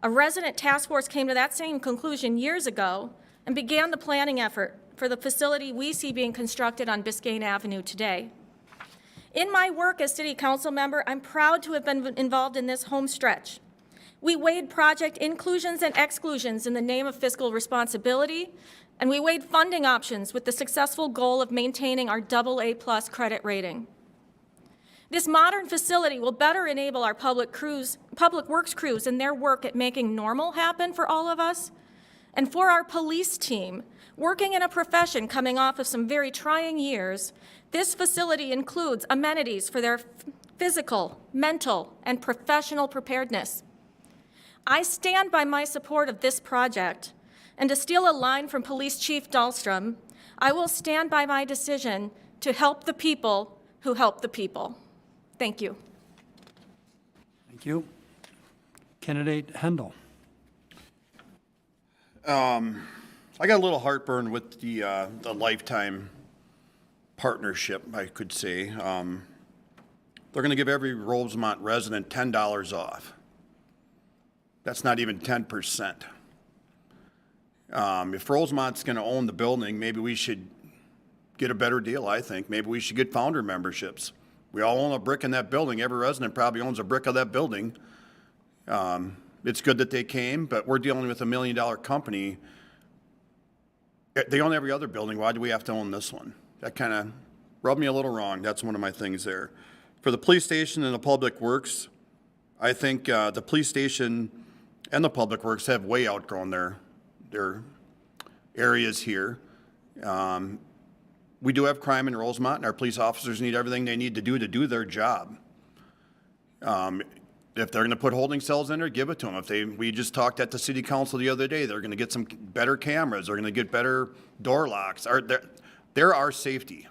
A resident task force came to that same conclusion years ago and began the planning effort for the facility we see being constructed on Biscayne Avenue today. In my work as city council member, I'm proud to have been involved in this home stretch. We weighed project inclusions and exclusions in the name of fiscal responsibility, and we weighed funding options with the successful goal of maintaining our AA+ credit rating. This modern facility will better enable our public works crews in their work at making normal happen for all of us, And for our police team, working in a profession coming off of some very trying years, this facility includes amenities for their physical, mental, and professional preparedness. I stand by my support of this project, and to steal a line from Police Chief Dahlstrom, I will stand by my decision to help the people who help the people. Thank you. Thank you. Candidate Hendel. I got a little heartburn with the lifetime partnership, I could say. They're going to give every Rosemount resident $10 off. That's not even 10%. If Rosemont's going to own the building, maybe we should get a better deal, I think. Maybe we should get founder memberships. We all own a brick in that building. Every resident probably owns a brick of that building. It's good that they came, but we're dealing with $1 million company. They own every other building. Why do we have to own this one? That kind of rubbed me a little wrong. That's one of my things there. For the police station and the public works, I think the police station and the public works have way outgrown their areas here. We do have crime in Rosemount, and our police officers need everything they need to do their job. If they're going to put holding cells in there, give it to them. We just talked at the city council the other day, they're going to get some better cameras, they're going to get better door locks. They're our safety.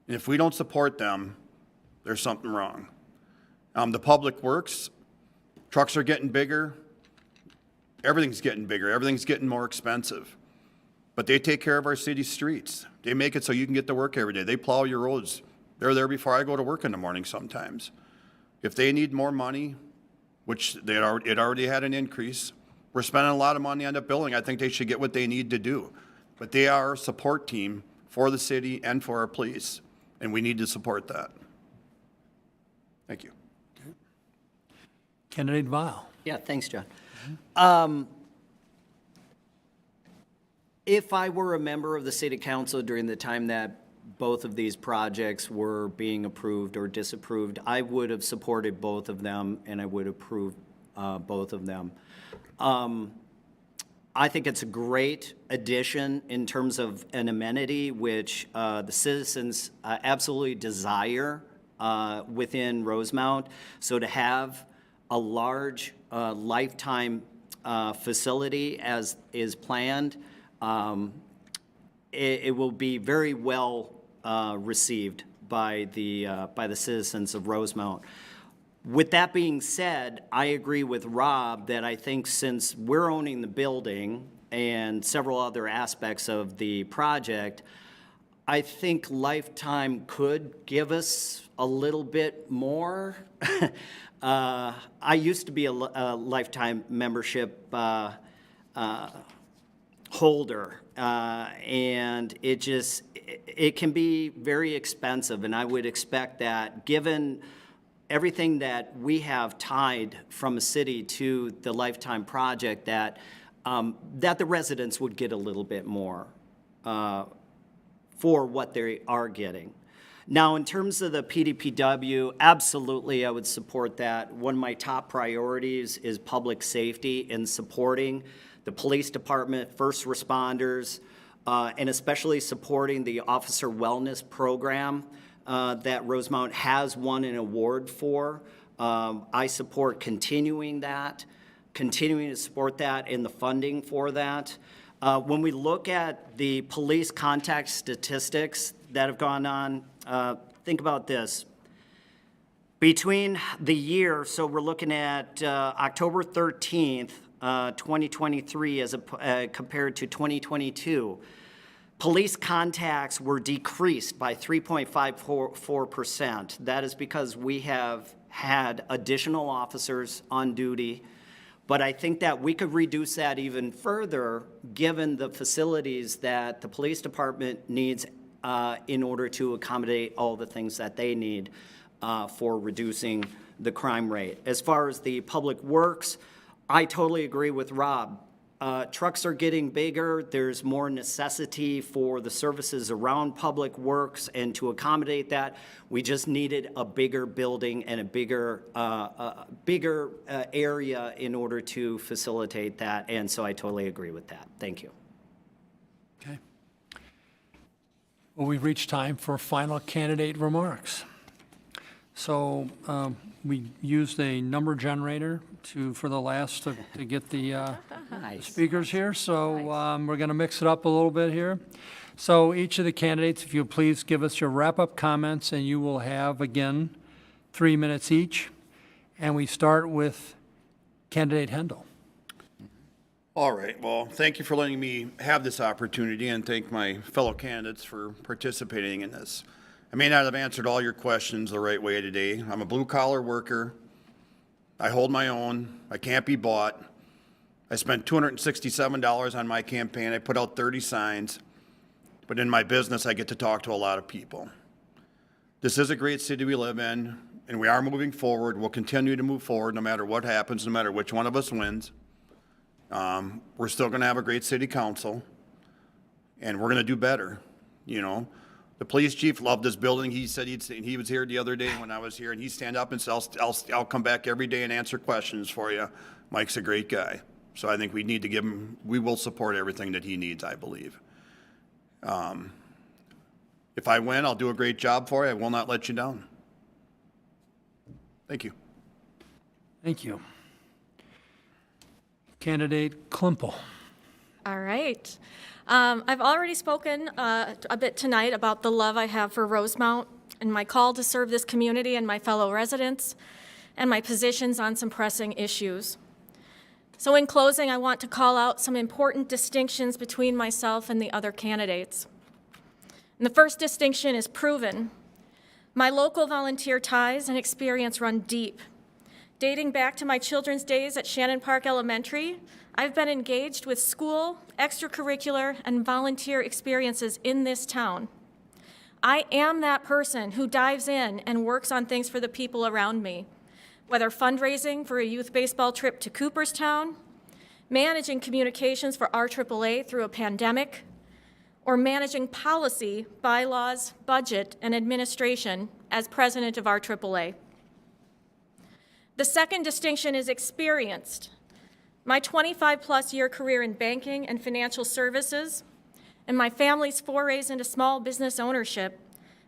And if we don't support them, there's something wrong. The public works, trucks are getting bigger, everything's getting bigger, everything's getting more expensive. But they take care of our city streets. They make it so you can get to work every day. They plow your roads. They're there before I go to work in the morning sometimes. If they need more money, which it already had an increase, we're spending a lot of money on that building. I think they should get what they need to do. But they are a support team for the city and for our police, and we need to support that. Thank you. Okay. Candidate Viall. Yeah, thanks, John. If I were a member of the city council during the time that both of these projects were being approved or disapproved, I would have supported both of them, and I would approve both of them. I think it's a great addition in terms of an amenity which the citizens absolutely desire within Rosemount. So to have a large lifetime facility as is planned, it will be very well received by the citizens of Rosemount. With that being said, I agree with Rob that I think since we're owning the building and several other aspects of the project, I think Lifetime could give us a little bit more. I used to be a Lifetime membership holder, and it can be very expensive, and I would expect that given everything that we have tied from a city to the Lifetime project, that the residents would get a little bit more for what they are getting. Now, in terms of the PDPW, absolutely, I would support that. One of my top priorities is public safety and supporting the police department, first responders, and especially supporting the officer wellness program that Rosemount has won an award for. I support continuing to support that and the funding for that. When we look at the police contact statistics that have gone on, think about this. Between the year, so we're looking at October 13th, 2023 as compared to 2022, police contacts were decreased by 3.54%. That is because we have had additional officers on duty, but I think that we could reduce that even further given the facilities that the police department needs in order to accommodate all the things that they need for reducing the crime rate. As far as the public works, I totally agree with Rob. Trucks are getting bigger. There's more necessity for the services around public works, and to accommodate that, we just needed a bigger building and a bigger area in order to facilitate that, and so I totally agree with that. Thank you. Okay. Well, we've reached time for final candidate remarks. So we used a number generator for the last to get the Nice. speakers here. So we're going to mix it up a little bit here. So each of the candidates, if you please give us your wrap-up comments, and you will have, again, 3 minutes each. And we start with candidate Hendel. All right, well, thank you for letting me have this opportunity, and thank my fellow candidates for participating in this. I may not have answered all your questions the right way today. I'm a blue-collar worker. I hold my own. I can't be bought. I spent $267 on my campaign. I put out 30 signs. But in my business, I get to talk to a lot of people. This is a great city we live in, and we are moving forward. We'll continue to move forward no matter what happens, no matter which one of us wins. We're still going to have a great city council, and we're going to do better. You know, the police chief loved this building. He said he was here the other day when I was here, and he stand up and said, I'll come back every day and answer questions for you. Mike's a great guy. So I think we need to give him, we will support everything that he needs, I believe. If I win, I'll do a great job for you. I will not let you down. Thank you. Thank you. Candidate Klimpel. All right. I've already spoken a bit tonight about the love I have for Rosemount and my call to serve this community and my fellow residents, and my positions on some pressing issues. So in closing, I want to call out some important distinctions between myself and the other candidates. And the first distinction is proven. My local volunteer ties and experience run deep. Dating back to my children's days at Shannon Park Elementary, I've been engaged with school, extracurricular, and volunteer experiences in this town. I am that person who dives in and works on things for the people around me, whether fundraising for a youth baseball trip to Cooperstown, managing communications for RAAA through a pandemic, or managing policy, bylaws, budget, and administration as president of RAAA. The second distinction is experienced. My 25-plus year career in banking and financial services and my family's forays into small business ownership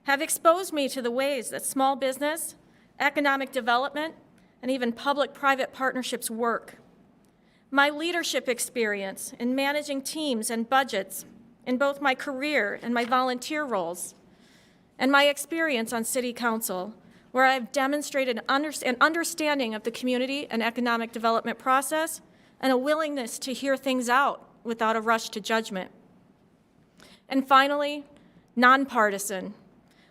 have exposed me to the ways that small business, economic development, and even public-private partnerships work. My leadership experience in managing teams and budgets in both my career and my volunteer roles, and my experience on City Council, where I've demonstrated an understanding of the community and economic development process and a willingness to hear things out without a rush to judgment. And finally, nonpartisan.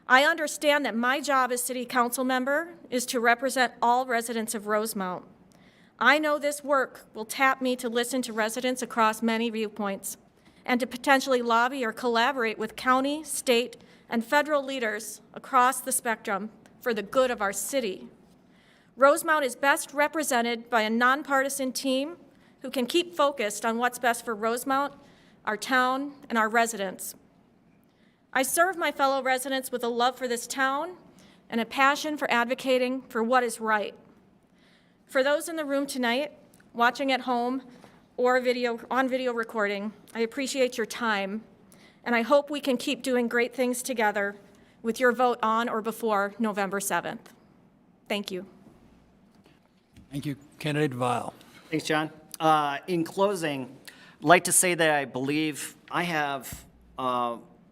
I understand that my job as City Council member is to represent all residents of Rosemount. I know this work will tap me to listen to residents across many viewpoints and to potentially lobby or collaborate with county, state, and federal leaders across the spectrum for the good of our city. Rosemount is best represented by a nonpartisan team who can keep focused on what's best for Rosemount, our town, and our residents. I serve my fellow residents with a love for this town and a passion for advocating for what is right. For those in the room tonight, watching at home, or on video recording, I appreciate your time, and I hope we can keep doing great things together with your vote on or before November 7th. Thank you. Thank you. Candidate Viall. Thanks, John. In closing, I'd like to say that I believe I have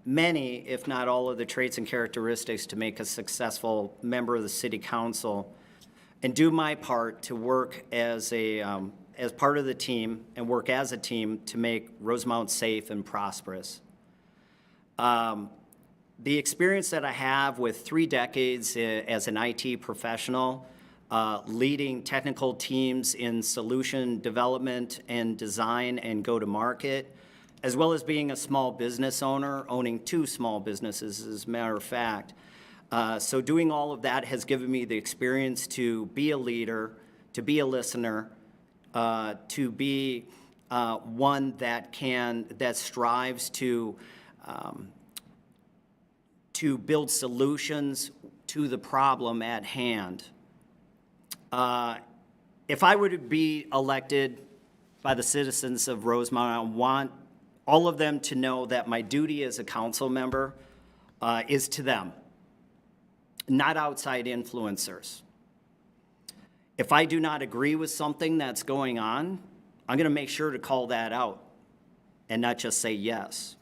many, if not all, of the traits and characteristics to make a successful member of the City Council and do my part to work as part of the team and work as a team to make Rosemount safe and prosperous. The experience that I have with 3 decades as an IT professional, leading technical teams in solution development and design and go-to-market, as well as being a small business owner, owning 2 small businesses, as a matter of fact. So doing all of that has given me the experience to be a leader, to be a listener, to be one that strives to build solutions to the problem at hand. If I were to be elected by the citizens of Rosemount, I want all of them to know that my duty as a council member is to them, not outside influencers. If I do not agree with something that's going on, I'm going to make sure to call that out and not just say yes.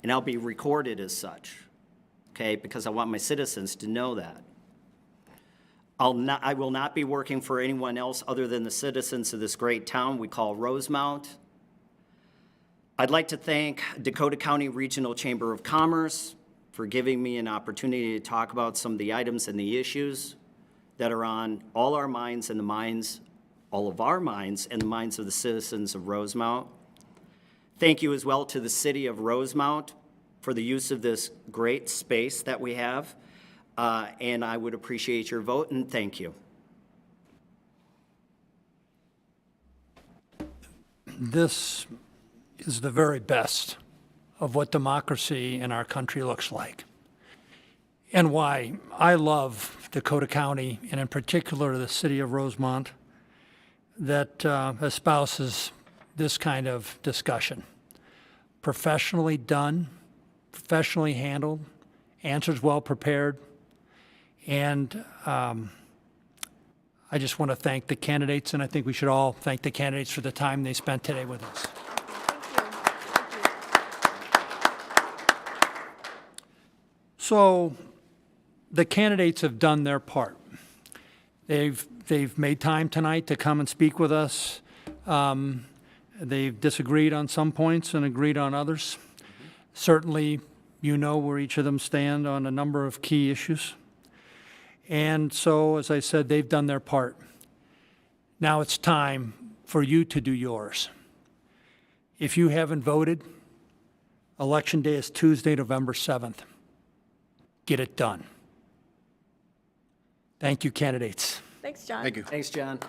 And I'll be recorded as such, okay, because I want my citizens to know that. I will not be working for anyone else other than the citizens of this great town we call Rosemount. I'd like to thank Dakota County Regional Chamber of Commerce for giving me an opportunity to talk about some of the items and the issues that are on all our minds and the minds, all of our minds and the minds of the citizens of Rosemount. Thank you as well to the city of Rosemount for the use of this great space that we have. And I would appreciate your vote, and thank you. This is the very best of what democracy in our country looks like, and why I love Dakota County, and in particular the city of Rosemount, that espouses this kind of discussion. Professionally done, professionally handled, answers well prepared, and I just want to thank the candidates, and I think we should all thank the candidates for the time they spent today with us. So the candidates have done their part. They've made time tonight to come and speak with us. They've disagreed on some points and agreed on others. Certainly, you know where each of them stand on a number of key issues. And so, as I said, they've done their part. Now it's time for you to do yours. If you haven't voted, Election Day is Tuesday, November 7th. Get it done. Thank you, candidates. Thanks, John. Thank you. Thanks, John.